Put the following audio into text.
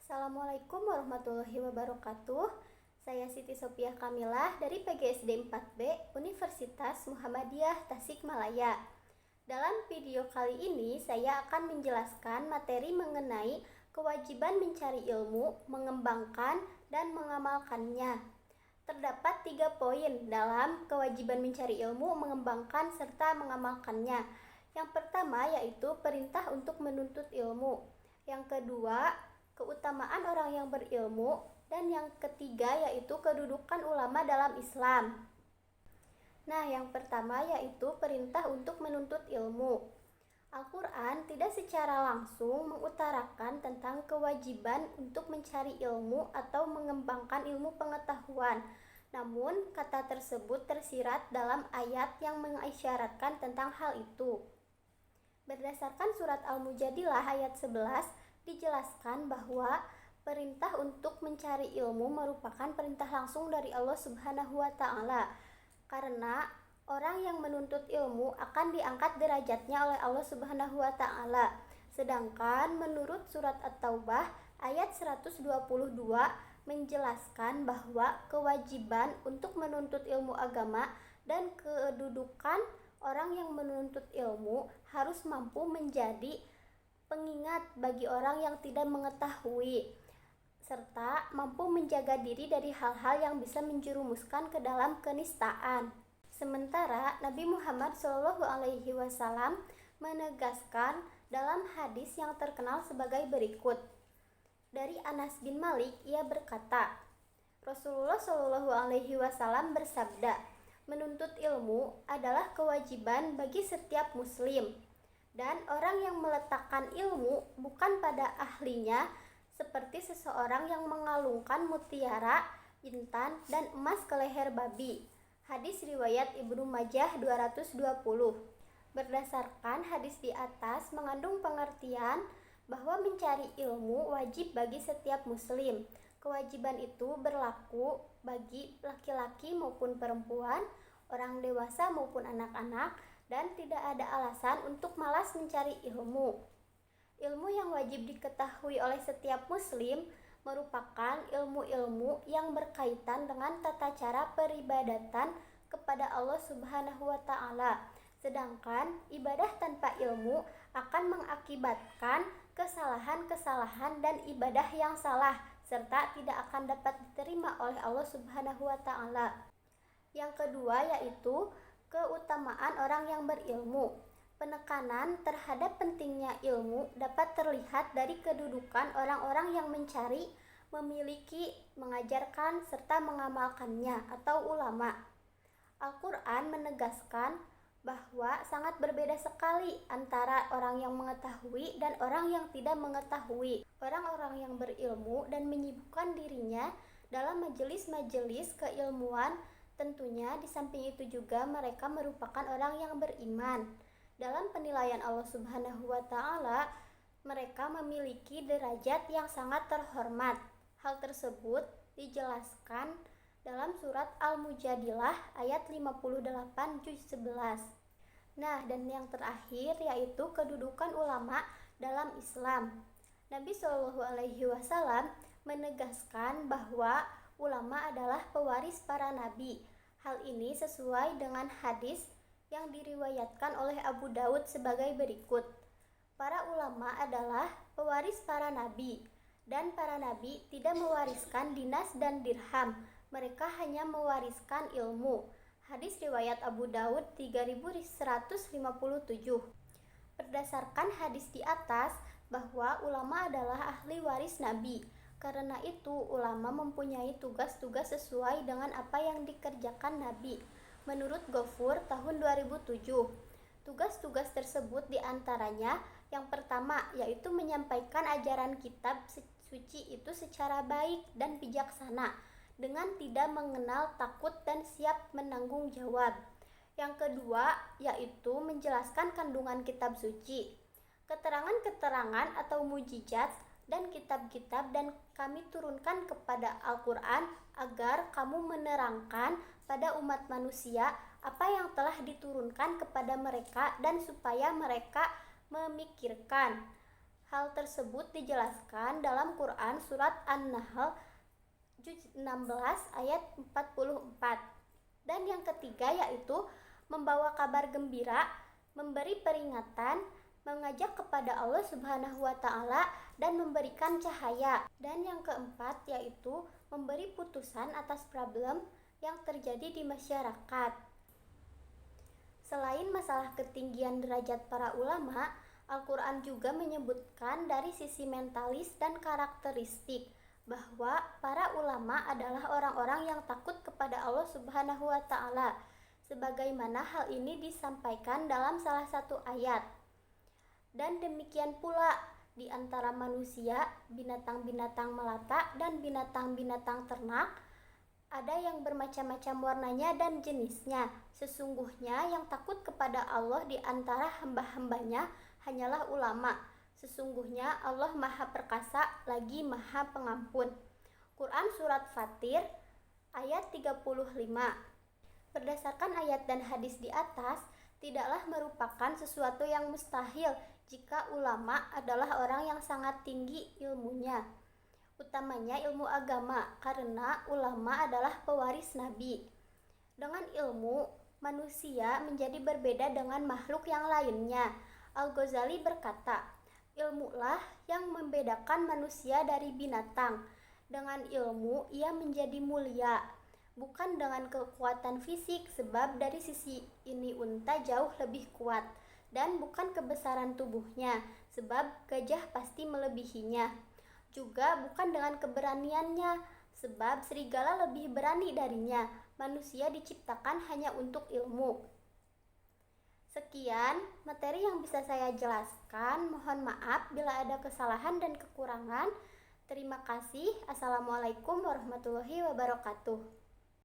Assalamualaikum warahmatullahi wabarakatuh. Saya Siti Sopiah Kamilah dari PGSD 4B Universitas Muhammadiyah Tasikmalaya. Dalam video kali ini saya akan menjelaskan materi mengenai kewajiban mencari ilmu, mengembangkan, dan mengamalkannya. Terdapat 3 poin dalam kewajiban mencari ilmu, mengembangkan, serta mengamalkannya. Yang pertama yaitu perintah untuk menuntut ilmu. Yang kedua, keutamaan orang yang berilmu, dan yang ketiga yaitu kedudukan ulama dalam Islam. Nah, yang pertama yaitu perintah untuk menuntut ilmu. Al-Quran tidak secara langsung mengutarakan tentang kewajiban untuk mencari ilmu atau mengembangkan ilmu pengetahuan. Namun, kata tersebut tersirat dalam ayat yang mengisyaratkan tentang hal itu. Berdasarkan surat Al-Mujadilah ayat 11, dijelaskan bahwa perintah untuk mencari ilmu merupakan perintah langsung dari Allah Subhanahu wa Ta'ala, karena orang yang menuntut ilmu akan diangkat derajatnya oleh Allah Subhanahu wa Ta'ala. Sedangkan menurut surat At-Taubah ayat 122 menjelaskan bahwa kewajiban untuk menuntut ilmu agama dan kedudukan orang yang menuntut ilmu harus mampu menjadi pengingat bagi orang yang tidak mengetahui, serta mampu menjaga diri dari hal-hal yang bisa menjerumuskan ke dalam kenistaan. Sementara Nabi Muhammad SAW menegaskan dalam hadis yang terkenal sebagai berikut. Dari Anas bin Malik, ia berkata, Rasulullah SAW bersabda, menuntut ilmu adalah kewajiban bagi setiap muslim. Dan orang yang meletakkan ilmu bukan pada ahlinya, seperti seseorang yang mengalungkan mutiara, intan, dan emas ke leher babi. Hadis riwayat Ibnu Majah 220. Berdasarkan hadis di atas mengandung pengertian bahwa mencari ilmu wajib bagi setiap muslim. Kewajiban itu berlaku bagi laki-laki maupun perempuan, orang dewasa maupun anak-anak, dan tidak ada alasan untuk malas mencari ilmu. Ilmu yang wajib diketahui oleh setiap muslim merupakan ilmu-ilmu yang berkaitan dengan tata cara peribadatan kepada Allah Subhanahu wa Ta'ala. Sedangkan ibadah tanpa ilmu akan mengakibatkan kesalahan-kesalahan dan ibadah yang salah, serta tidak akan dapat diterima oleh Allah Subhanahu wa Ta'ala. Yang kedua yaitu keutamaan orang yang berilmu. Penekanan terhadap pentingnya ilmu dapat terlihat dari kedudukan orang-orang yang mencari, memiliki, mengajarkan, serta mengamalkannya atau ulama. Al-Quran menegaskan bahwa sangat berbeda sekali antara orang yang mengetahui dan orang yang tidak mengetahui. Orang-orang yang berilmu dan menyibukkan dirinya dalam majelis-majelis keilmuan, tentunya di samping itu juga mereka merupakan orang yang beriman. Dalam penilaian Allah Subhanahu wa Ta'ala, mereka memiliki derajat yang sangat terhormat. Hal tersebut dijelaskan dalam surat Al-Mujadilah ayat 58 juz 11. Nah, dan yang terakhir yaitu kedudukan ulama dalam Islam. Nabi SAW menegaskan bahwa ulama adalah pewaris para nabi. Hal ini sesuai dengan hadis yang diriwayatkan oleh Abu Daud sebagai berikut. Para ulama adalah pewaris para nabi, dan para nabi tidak mewariskan dinas dan dirham. Mereka hanya mewariskan ilmu. Hadis riwayat Abu Daud 3157. Berdasarkan hadis di atas bahwa ulama adalah ahli waris nabi. Karena itu, ulama mempunyai tugas-tugas sesuai dengan apa yang dikerjakan Nabi. Menurut Ghafur tahun 2007, tugas-tugas tersebut diantaranya yang pertama yaitu menyampaikan ajaran kitab suci itu secara baik dan bijaksana, dengan tidak mengenal takut dan siap menanggung jawab. Yang kedua yaitu menjelaskan kandungan kitab suci, keterangan-keterangan atau mujizat dan kitab-kitab dan kami turunkan kepada Al-Quran agar kamu menerangkan pada umat manusia apa yang telah diturunkan kepada mereka dan supaya mereka memikirkan. Hal tersebut dijelaskan dalam Quran surat An-Nahl juz 16 ayat 44. Dan yang ketiga yaitu membawa kabar gembira, memberi peringatan, mengajak kepada Allah Subhanahu wa taala dan memberikan cahaya. Dan yang keempat yaitu memberi putusan atas problem yang terjadi di masyarakat. Selain masalah ketinggian derajat para ulama, Al-Quran juga menyebutkan dari sisi mentalis dan karakteristik bahwa para ulama adalah orang-orang yang takut kepada Allah Subhanahu wa taala, sebagaimana hal ini disampaikan dalam salah satu ayat. Dan demikian pula di antara manusia, binatang-binatang melata dan binatang-binatang ternak, ada yang bermacam-macam warnanya dan jenisnya. Sesungguhnya yang takut kepada Allah di antara hamba-hambanya hanyalah ulama. Sesungguhnya Allah Maha Perkasa lagi Maha Pengampun. Quran Surat Fatir ayat 35. Berdasarkan ayat dan hadis di atas, tidaklah merupakan sesuatu yang mustahil jika ulama adalah orang yang sangat tinggi ilmunya, utamanya ilmu agama, karena ulama adalah pewaris Nabi. Dengan ilmu, manusia menjadi berbeda dengan makhluk yang lainnya. Al-Ghazali berkata, ilmulah yang membedakan manusia dari binatang. Dengan ilmu, ia menjadi mulia, bukan dengan kekuatan fisik, sebab dari sisi ini unta jauh lebih kuat, dan bukan kebesaran tubuhnya, sebab gajah pasti melebihinya. Juga bukan dengan keberaniannya, sebab serigala lebih berani darinya. Manusia diciptakan hanya untuk ilmu. Sekian materi yang bisa saya jelaskan. Mohon maaf bila ada kesalahan dan kekurangan. Terima kasih. Assalamualaikum warahmatullahi wabarakatuh.